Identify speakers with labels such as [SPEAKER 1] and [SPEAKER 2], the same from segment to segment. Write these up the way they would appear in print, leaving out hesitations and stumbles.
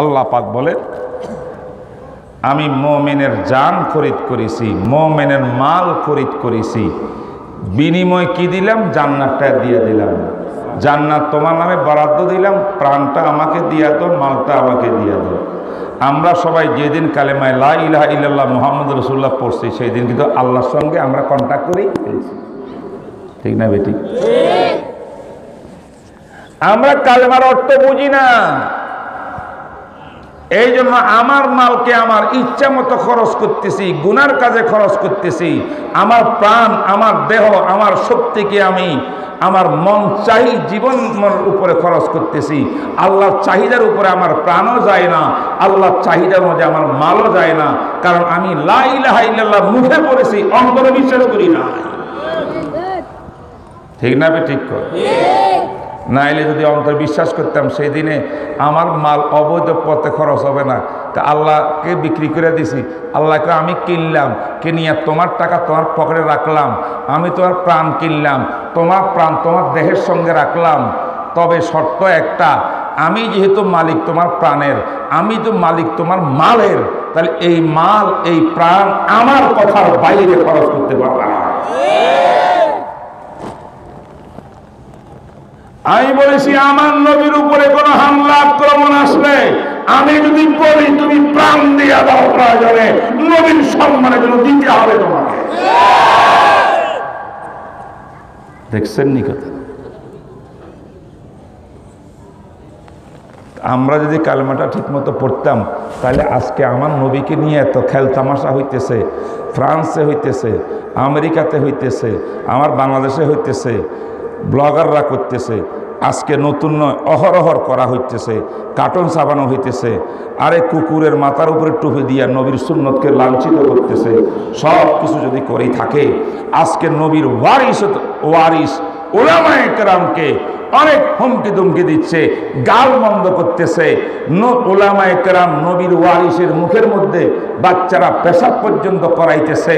[SPEAKER 1] আল্লাহ পাক বলেন, আমি মুমিনের জান খরিদ করেছি, মুমিনের মাল খরিদ করেছি, বিনিময় কি দিলাম? জান্নাতটা দিয়ে দিলাম। জান্নাত তোমার নামে বরাদ্দ দিলাম, প্রাণটা আমাকে দিয়া দাও, মালটা আমাকে দিয়া দাও। আমরা সবাই যেদিন কালেমায় লা ইলাহা ইল্লাল্লাহ মুহাম্মদুর রাসূলুল্লাহ পড়ছি, সেই দিন কিন্তু আল্লাহর সঙ্গে আমরা কন্ট্যাক্ট করি, ঠিক না বেটি? আমরা কালেমার অর্থ বুঝি না, এই জন্য আমার মালকে আমার ইচ্ছা মতো খরচ করতেছি, গুনার কাজে খরচ করতেছি। আমার প্রাণ, আমার দেহ, আমার শক্তিকে আমি আমার মন চাই জীবন উপরে খরচ করতেছি। আল্লাহর চাহিদার উপরে আমার প্রাণও যায় না, আল্লাহর চাহিদার মধ্যে আমার মালও যায় না, কারণ আমি লা ইলাহা ইল্লাল্লাহ মুখে পড়েছি, অন্তরে বিশ্বাস করি না। ঠিক না বে? ঠিক কর। নাইলে যদি অন্তর বিশ্বাস করতাম, সেই দিনে আমার মাল অবৈধ পথে খরচ হবে না। আল্লাহকে বিক্রি করে দিছি, আল্লাহকে আমি কিনলাম, কিনিয়া তোমার টাকা তোমার পকেটে রাখলাম, আমি তোমার প্রাণ কিনলাম, তোমার প্রাণ তোমার দেহের সঙ্গে রাখলাম। তবে শর্ত একটা, আমি যেহেতু মালিক তোমার প্রাণের, আমি তো মালিক তোমার মালের, তাহলে এই মাল, এই প্রাণ আমার কথার বাইরে খরচ করতে পারবে না। আমি বলেছি, আমার নবীর উপরে কোন হামলা আক্রমণ আসলে আমি যদি বলি তুমি প্রাণ দিয়ে দাও, প্রয়োজনে নবীর সম্মানের জন্য দিতে হবে তোমাকে। দেখছেন নি কথা? আমরা যদি কালেমাটা ঠিক মতো পড়তাম, তাহলে আজকে আমার নবীকে নিয়ে এত খেল তামাশা হইতেছে, ফ্রান্সে হইতেছে, আমেরিকাতে হইতেছে, আমার বাংলাদেশে হইতেছে, ব্লগাররা করতেছে, আজকে নতুন নয়, অহরহর করা হইতেছে, কার্টুন ছাপানো হইতেছে, আরে কুকুরের মাথার উপরে টুপি দিয়া নবীর সুন্নতকে লাঞ্ছিত করতেছে। সব কিছু যদি করেই থাকে, আজকে নবীর ওয়ারিস উলামায়ে কেরামকে অনেক হুমকি দুমকি দিচ্ছে, গাল বন্ধ করতেছে। উলামায়ে কেরাম নবীর ওয়ারিসের মুখের মধ্যে বাচ্চারা পেশাব পর্যন্ত করাইতেছে,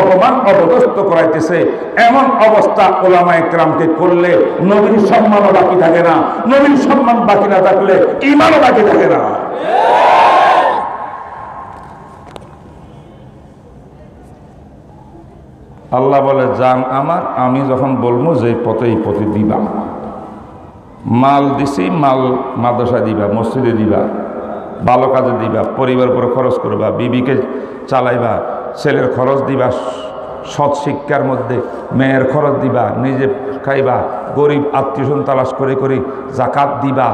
[SPEAKER 1] অপমান অপদস্থ করাইতেছে। এমন অবস্থা উলামায়ে কেরামকে করলে নবীর সম্মানও বাকি থাকে না, নবীর সম্মান বাকি না থাকলে ঈমানও বাকি থাকে না। আল্লাহ বলে, জান আমার, আমি যখন বলবো যে পথে এই পথে দিবা, মাল দিছি, মাল মাদ্রাসা দিবা, মসজিদে দিবা, ভালো কাজে দিবা, পরিবার উপরে খরচ করবা, বিবিকে চালাইবা, ছেলের খরচ দিবা, সৎ শিক্ষার মধ্যে মেয়ের খরচ দিবা, নিজে খাইবা, গরিব আত্মীয়স্বজন তালাশ করে করে জাকাত দিবা,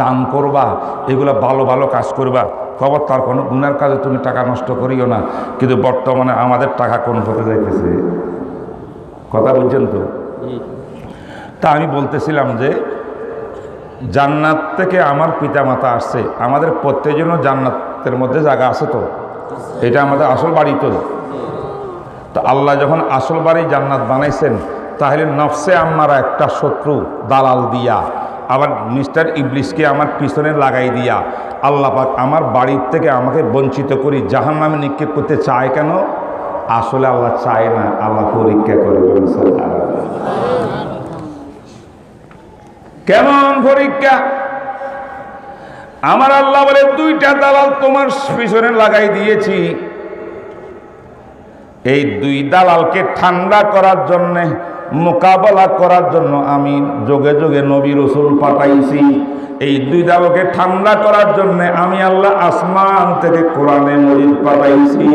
[SPEAKER 1] দান করবা, এগুলো ভালো ভালো কাজ করবা। খবর তার কোনো গুনার কাজে তুমি টাকা নষ্ট করিও না। কিন্তু বর্তমানে আমাদের টাকা কোন পথে যাইতেছে, কথা বুঝছেন তো? তা আমি বলতেছিলাম যে জান্নাত থেকে আমার পিতা মাতা আসছে, আমাদের প্রত্যেকজনও জান্নাতের মধ্যে জায়গা আছে তো, এটা আমাদের আসল বাড়ি তো। তো আল্লাহ যখন আসল বাড়ি জান্নাত বানাইছেন, তাহলে নফসে আম্মারা একটা শত্রু দালাল দিয়া, আবার মিস্টার ইবলিসকে আমার পিছনে লাগাই দিয়া আল্লাহ পাক আমার বাড়ির থেকে আমাকে বঞ্চিত করি জাহান্নামে নিক্ষেপ করতে চায় কেন? আসলে আল্লাহ চায় না, আল্লাহ পরীক্ষা করে। কেমন পরীক্ষা? আমার আল্লাহ বলে, দুইটা দালাল তোমার পিছনে লাগাই দিয়েছি, এই দুই দালালকে ঠান্ডা করার জন্য, মোকাবেলা করার জন্য আমি যোগে যোগে নবী রাসূল পাঠাইছি। এই দুই দালালকে ঠান্ডা করার জন্য আমি আল্লাহ আসমান থেকে কোরআনে মজিদ পাঠাইছি।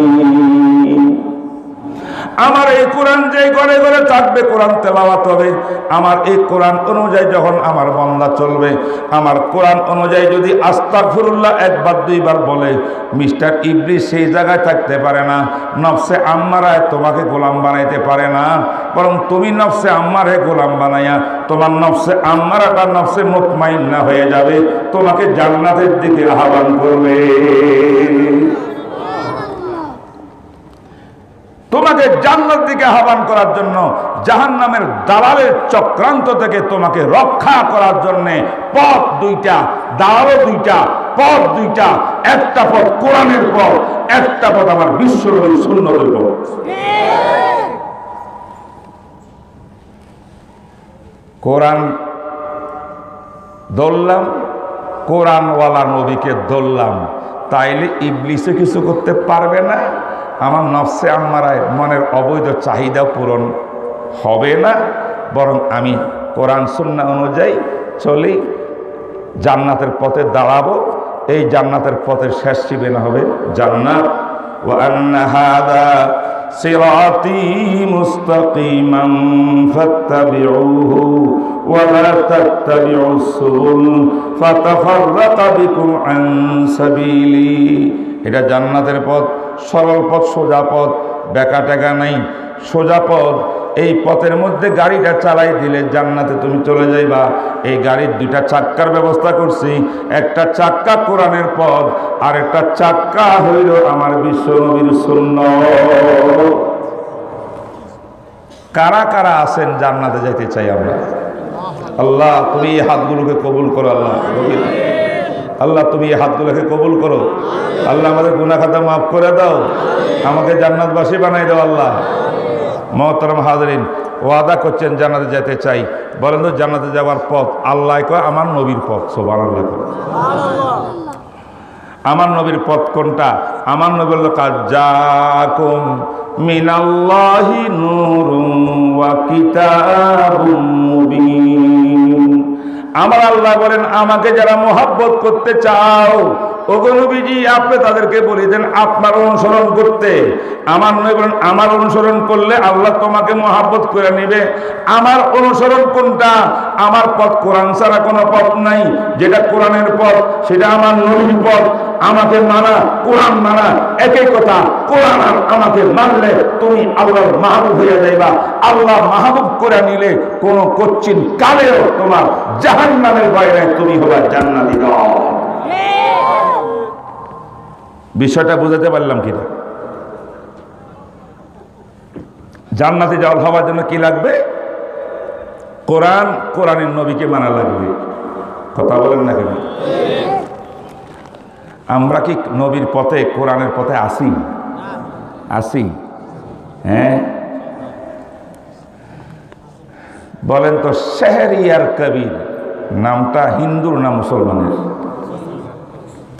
[SPEAKER 1] আমার এই কোরআন যে ঘরে ঘরে থাকবে, কোরআন তেলাওয়াত হবে। আমার এই কোরআন অনুযায়ী যখন আমার বান্দা চলবে, আমার কোরআন অনুযায়ী যদি আস্তাগফিরুল্লাহ একবার দুইবার বলে, মিস্টার ইবলিস সেই জায়গায় থাকতে পারে না। নফসে আম্মারায় তোমাকে গোলাম বানাইতে পারে না, বরং তুমি নফসে আম্মারে গোলাম বানাইয়া তোমার নফসে আম্মারাটা নফসে মুতমাইন্না হয়ে যাবে, তোমাকে জান্নাতের দিকে আহ্বান করবে। তোমাকে জান্নাতের দিকে আহ্বান করার জন্য, জাহান্নামের দালালের চক্রান্ত থেকে তোমাকে রক্ষা করার জন্য পথ দুইটা, দালালও দুইটা, পথ দুইটা। একটা পথ কোরআনের পথ, একটা পথ আমার বিশ্বনবীর সুন্নতের পথ। কোরআন ধরলাম, কোরআনওয়ালা নবীকে ধরলাম, তাইলে ইবলিসে কিছু করতে পারবে না, আমার নফসে আম্মারায় মনের অবৈধ চাহিদা পূরণ হবে না, বরং আমি কোরআন সুন্নাহ অনুযায়ী চলি, জান্নাতের পথে দাঁড়াবো। এই জান্নাতের পথের শেষ সীমানা হবে জান্নাত। ওয়া আন্না হাযা সিরাতী মুস্তাকিমান ফাত্তাবিউহু ওয়া লা তাত্তাবিউস সুবুল ফাতাফাররাকা বিকুম আন সাবিলি। এটা জান্নাতের পথ, সরল পথ, সোজা পথ, বেকা টেকা নাই, সোজা পথ। এই পথের মধ্যে গাড়িটা চালাই দিলে জান্নাতে তুমি চলে যাইবা। এই গাড়ির দুইটা চাক্কার ব্যবস্থা করছি, একটা চাক্কা কোরআনের পথ, আর একটা চাক্কা হইল আমার বিশ্ব নবীর সুন্নাহ। কারা কারা আছেন জান্নাতে যাইতে চাই আমরা? আল্লাহ তুমি এই হাতগুলোকে কবুল করো। আল্লাহ তুমি এই হাতগুলোকে কবুল করো। আল্লাহ আমাদের গুনাহ খাতা মাফ করে দাও, আমাকে জান্নাতবাসী বানাই দাও। আল্লাহ মুহতারাম হাজরিন, ওয়াদা করছেন জান্নাতে যেতে চাই। বলেন তো জান্নাতে যাওয়ার পথ? আল্লাহ কয় আমার নবীর পথ। সুবহানাল্লাহ। আমার নবীর পথ কোনটা? আমার নবী বলল কাজ্জাকুম মিনাল্লাহি নূরুন ওয়া কিতাবুম মুবিন। আমার আল্লাহ বলেন আমাকে যারা মোহাব্বত করতে চাও, ওগো নবীজি আপনি তাদেরকে বলে দেন আপনার অনুসরণ করতে। আমার নবী বলেন আমার অনুসরণ করলে আল্লাহ তোমাকে মোহাব্বত করে নেবে। আমার অনুসরণ কোনটা? আমার পথ কোরআন ছাড়া কোনো পথ নাই। যেটা কোরআনের পথ সেটা আমার নবীর পথ। আমাকে মানা, কোরআন মানা, একই কথা। কোরআন আর আমাকে মানলে তুমি আল্লাহর মাহবুব হয়ে যাইবা। আল্লাহ মাহবুব করে নিলে কোনো কচ্ছিন কালেও তোমার জাহান্নামের বাইরে তুমি হবা জান্নাতি। বিষয়টা বুঝাতে পারলাম কিনা? জান্নাতে যাওয়ার হওয়ার জন্য কি লাগবে? কোরআন, কোরআনের নবীকে মানা লাগবে। কথা বলেন না কেন? আমরা কি নবীর পথে, কোরআনের পথে আসি? আসি? হ্যাঁ বলেন তো, শেহরিয়ার কবির নামটা হিন্দুর না মুসলমানের?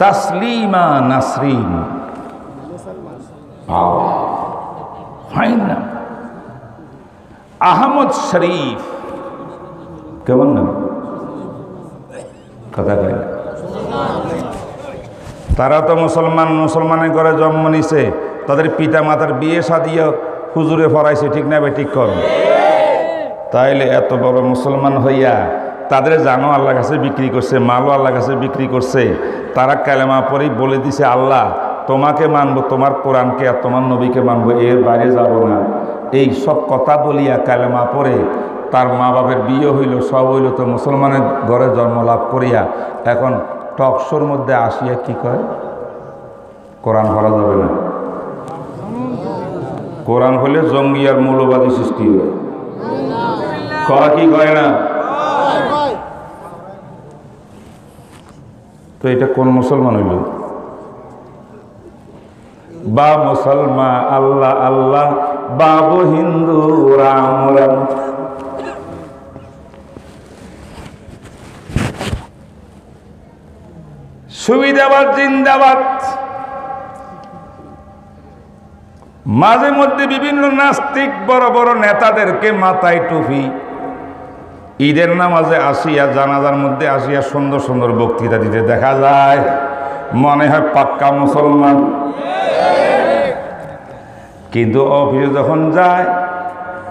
[SPEAKER 1] তাসলিমা নাসরিন, ফাইন নাম। আহমদ শরীফ কেমন নাম? কথা কয় না। তারা তো মুসলমান, মুসলমানের ঘরে জন্ম নিছে, তাদের পিতা মাতার বিয়ে শাদিয়ে হুজুরে ফরাইছে, ঠিক না বে? ঠিক কর। তাইলে এত বড় মুসলমান হইয়া তাদের জানো আল্লাহর কাছে বিক্রি করছে, মালও আল্লাহর কাছে বিক্রি করছে। তারা কালেমা পরেই বলে দিছে আল্লাহ তোমাকে মানবো, তোমার কোরআনকে আর তোমার নবীকে মানবো, এর বাইরে যাব না। এই সব কথা বলিয়া কালেমা পরে তার মা বাপের বিয়ে হইল, সব হইল, তো মুসলমানের ঘরে জন্ম লাভ করিয়া এখন টকশোর মধ্যে আসিয়া কি কয়? কোরআন পড়া যাবে না। কোরআন হলে জঙ্গি আর মৌলবাদী সৃষ্টি হয়। কয় কি কয় না? তো এটা কোন মুসলমান হইল? বা মুসলমান আল্লাহ আল্লাহ, বাবু হিন্দু রাম রাম। সুবিধাবাদ জিন্দাবাদ। মাঝে মধ্যে বিভিন্ন নাস্তিক বড় বড় নেতাদেরকে মাথায় টুপি, ঈদের নামাজে আসিয়া, জানাজার মধ্যে আসিয়া সুন্দর সুন্দর বক্তৃতা দিতে দেখা যায়। মনে হয় পাক্কা মুসলমান, কিন্তু অফিসে যখন যায়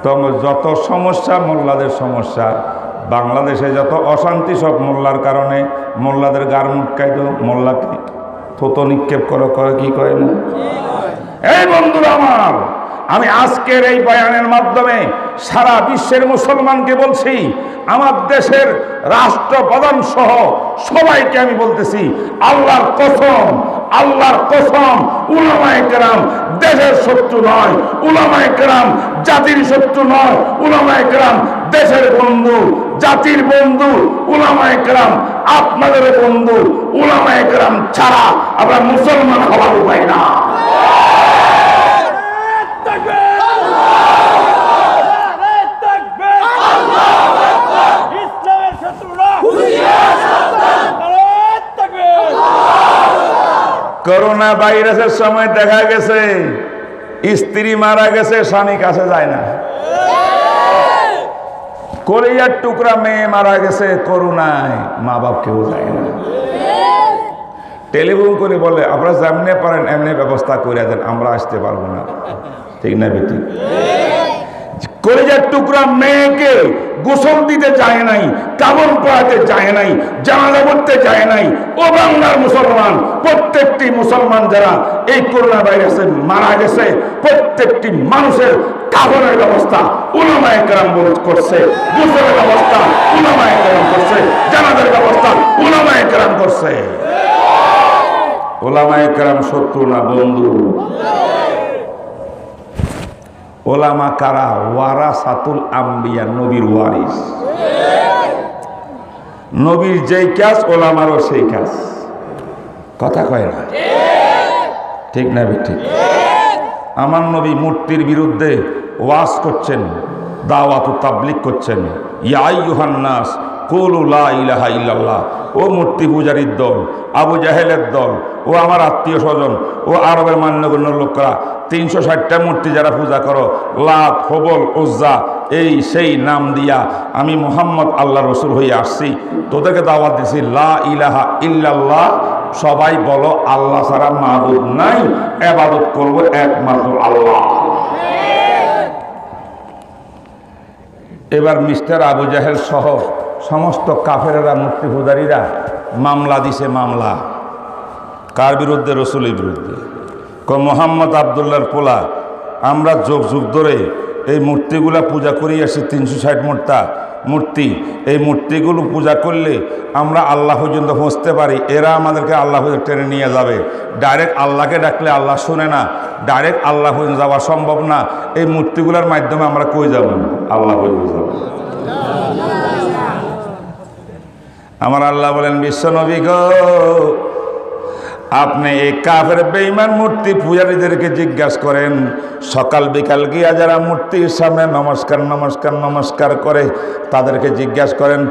[SPEAKER 1] তখন যত সমস্যা, মোল্লাদের সমস্যা, বাংলাদেশে যত অশান্তি সব মোল্লার কারণে। মোল্লাদের গার মুটকাইতো, মোল্লাকে থতো নিক্ষেপ করো, কয় কি কয় না? এই বন্ধুরা আমার, আমি আজকের এই বয়ানের মাধ্যমে সারা বিশ্বের মুসলমানকে বলছি, আমার দেশের রাষ্ট্রপ্রধান সহ সবাইকে আমি বলতেছি, আল্লাহর কসম, আল্লাহর কসম, উলামায়ে কেরাম দেশের শত্রু নয়, উলামায়ে কেরাম জাতির শত্রু নয়, উলামায়ে কেরাম দেশের বন্ধু, জাতির বন্ধু। উলামায়ে কেরাম আপনাদের বন্ধু। উলামায়ে কেরাম ছাড়া আমরা মুসলমান হওয়ার উপায় না। করোনা ভাইরাসের সময় দেখা গেছে স্ত্রী মারা গেছে, স্বামী কাছে যায় না। কলিজার টুকরা মেয়ে মারা গেছে করোনায়, মা বাপ কেউ যায় না। টেলিফোন করে বলে আপনারা যেমনি পারেন এমনি ব্যবস্থা করে দেন, আমরা আসতে পারবো না। ঠিক না বেটি? কলিজার টুকরা মেয়েকে গোসল দিতে যায় নাই, কাপড় পরাতে যায় নাই, জানাজা করতে যায় নাই। ও বাংলার মুসলমান, প্রত্যেকটি মুসলমান যারা এই করোনা ভাইরাসে মারা গেছে, প্রত্যেকটি মানুষের কাপড়ের ব্যবস্থা উলামায়ে কেরাম করছে, গোসলের ব্যবস্থা উলামায়ে কেরাম করছে, জানাজার ব্যবস্থা উলামায়ে কেরাম করছে। উলামায়ে কেরাম শত্রু না বন্ধু? ওলামা কারা? ওয়ারাসাতুল আম্বিয়া, নবীর ওয়ারিস। নবীর যেই কাজ ওলামারও সেই কাজ। কথা কয় না? ঠিক না ঠিক? আমার নবী মূর্তির বিরুদ্ধে ওয়াজ করছেন, দাওয়াত ও তাবলীগ করছেন। ইয়া আইয়ুহান নাস কুলু লা ইলাহা ইল্লাল্লাহ। ও মূর্তি পূজারীর দল, আবু জাহেলের দল, ও আমার আত্মীয় স্বজন, ও আরবের মান্যগণ্য লোকরা, 360টা মূর্তি যারা পূজা করো, লাত, হবল, উজ্জা, এই সেই নাম দিয়া আমি মুহাম্মদ আল্লাহ রসুল হয়ে আসছি, তোদেরকে দাওয়াত দিছি লা ইলাহা ইল্লাল্লাহ। সবাই বলো আল্লাহ ছাড়া মাবুদ নাই, ইবাদত করব একমাত্র আল্লাহ। এবার মিস্টার আবু জাহেল সহ সমস্ত কাফেরেরা, মূর্তি পূজারীরা মামলা দিছে। মামলা কার বিরুদ্ধে? রসুলের বিরুদ্ধে। মোহাম্মদ আবদুল্লাহর পোলা, আমরা যুগ যুগ ধরে এই মূর্তিগুলা পূজা করি আসি, 360 মূর্তি। এই মূর্তিগুলো পূজা করলে আমরা আল্লাহ পর্যন্ত পৌঁছতে পারি। এরা আমাদেরকে আল্লাহ পর্যন্ত টেনে নিয়ে যাবে। ডাইরেক্ট আল্লাহকে ডাকলে আল্লাহ শুনে না, ডাইরেক্ট আল্লাহ পর্যন্ত যাওয়া সম্ভব না। এই মূর্তিগুলোর মাধ্যমে আমরা কই যাব? আল্লাহ পর্যন্ত যাব। আমার আল্লাহ বলেন, বিশ্বনবী গো, আপনি এই কাফের বেঈমান মূর্তি পূজারীদেরকে জিজ্ঞাসা করেন, সকাল বিকাল গিয়া যারা মূর্তির সামনে নমস্কার নমস্কার নমস্কার করে, তাদেরকে জিজ্ঞাসা করেন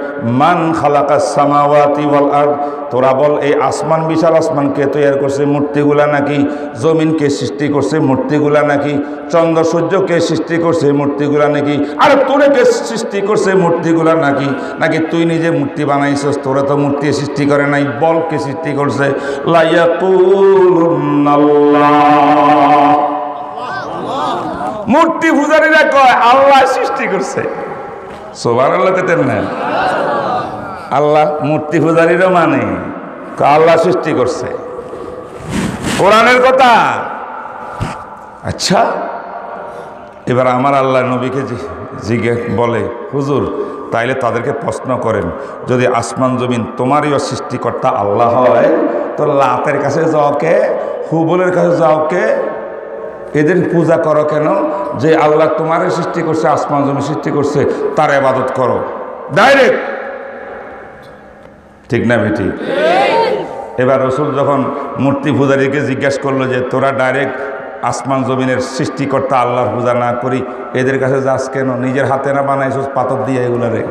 [SPEAKER 1] মান খালাকাস সামাওয়াতি ওয়াল আরদ। তোরা বল এই আসমান, বিশাল আসমান কে তৈরি করছে? মূর্তিগুলা নাকি? জমিনকে সৃষ্টি করছে? মূর্তিগুলা নাকি? চন্দ্র সূর্যকে সৃষ্টি করছে? মূর্তিগুলা নাকি? আর তোরে কে সৃষ্টি করছে? মূর্তিগুলা নাকি? নাকি তুই নিজে মূর্তি বানাইছস? তোরা তো মূর্তি সৃষ্টি করে নাই, বল কে সৃষ্টি করছে? লায়াকুলুনাল্লাহ। মূর্তি পূজারীরা কয় আল্লাহ সৃষ্টি করছে। সুবহানাল্লাহ কেতেন না? আল্লাহ মূর্তি পূজারীরা মানে আল্লাহ সৃষ্টি করছে, কোরআনের কথা। আচ্ছা, এবার আমার আল্লাহ নবীকে জিজ্ঞেস বলে, হুজুর তাইলে তাদেরকে প্রশ্ন করেন, যদি আসমান জমিন তোমারই সৃষ্টিকর্তা আল্লাহ হয়, তো লাতের কাছে যাও কে? হুবলের কাছে যাও কে? এদের পূজা করো কেন? যে আল্লাহ তোমারই সৃষ্টি করছে, আসমান জমিন সৃষ্টি করছে, তার ইবাদত করো ডাইরেক্ট। ঠিক না বেটি? এবার রসুল যখন মূর্তি পূজারীকে জিজ্ঞাসা করলো যে তোরা ডাইরেক্ট আসমান জমিনের সৃষ্টিকর্তা আল্লাহর পূজা না করি এদের কাছে যাস কেন? নিজের হাতে না বানাইছস পাথর দিয়ে এগুলারে?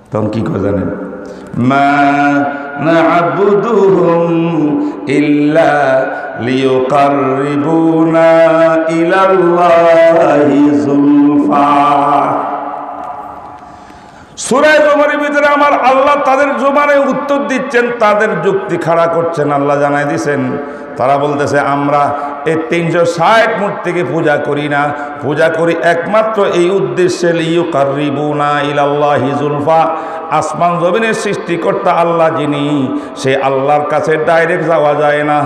[SPEAKER 1] তখন কি করে জানেন? মা না'বুদুহুম ইল্লা লিয়ুকাররিবুনা ইলাল্লাহি যুলফা। সূরা জুমারের ভিতরে আমার আল্লাহ তাদের জুমারে উত্তর দিচ্ছেন, তাদের যুক্তি খাড়া করছেন। আল্লাহ জানাই দিছেন, তারা বলতেছে আমরা এই 360 মূর্তিকে পূজা করি না, পূজা করি একমাত্র এই উদ্দেশ্যে লিয়ুকাররিবুনা ইলাল্লাহি যুলফা। আসমান জমিনের সৃষ্টিকর্তা আল্লাহ যিনি, সে আল্লাহর কাছে ডাইরেক্ট যাওয়া যায় না,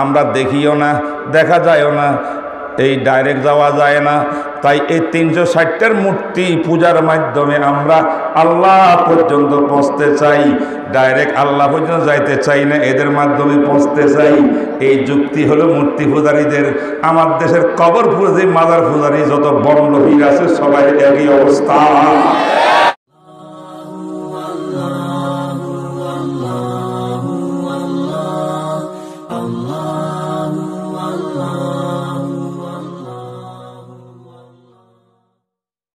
[SPEAKER 1] আমরা দেখিও না, দেখা যায়ও না, এই ডাইরেক্ট যাওয়া যায় না। তাই এই 360টার মূর্তি পূজার মাধ্যমে আমরা আল্লাহ পর্যন্ত পৌঁছতে চাই, ডাইরেক্ট আল্লাহ পর্যন্ত যাইতে চাই না, এদের মাধ্যমে পৌঁছতে চাই। এই যুক্তি হলো মূর্তি পূজারীদের। আমার দেশের কবর পূজারী, মাজার পূজারী যত বন্ড পীর আছে সবাই একই অবস্থা।